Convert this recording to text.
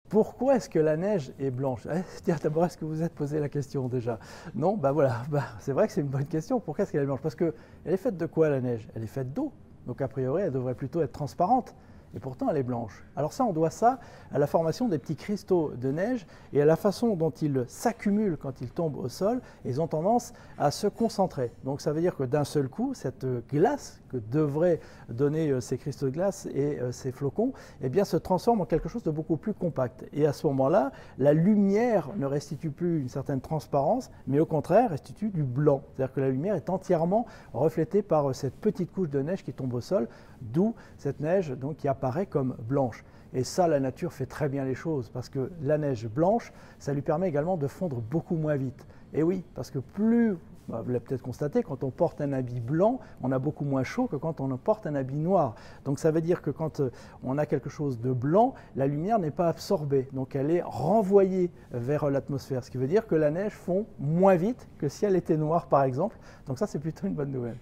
Pourquoi est-ce que la neige est blanche? Tiens, d'abord, est-ce que vous vous êtes posé la question déjà? Non, bah voilà, c'est vrai que c'est une bonne question. Pourquoi est-ce qu'elle est blanche? Parce qu'elle est faite de quoi la neige? Elle est faite d'eau. Donc a priori, elle devrait plutôt être transparente. Et pourtant, elle est blanche. Alors ça, on doit ça à la formation des petits cristaux de neige et à la façon dont ils s'accumulent quand ils tombent au sol. Et ils ont tendance à se concentrer. Donc ça veut dire que d'un seul coup, cette glace que devraient donner ces cristaux de glace et ces flocons, eh bien, se transforme en quelque chose de beaucoup plus compact. Et à ce moment-là, la lumière ne restitue plus une certaine transparence, mais au contraire restitue du blanc. C'est-à-dire que la lumière est entièrement reflétée par cette petite couche de neige qui tombe au sol, d'où cette neige donc, qui apparaît comme blanche. Et ça, la nature fait très bien les choses, parce que la neige blanche, ça lui permet également de fondre beaucoup moins vite. Et oui, parce que plus, vous l'avez peut-être constaté, quand on porte un habit blanc, on a beaucoup moins chaud que quand on porte un habit noir. Donc ça veut dire que quand on a quelque chose de blanc, la lumière n'est pas absorbée, donc elle est renvoyée vers l'atmosphère, ce qui veut dire que la neige fond moins vite que si elle était noire par exemple. Donc ça, c'est plutôt une bonne nouvelle.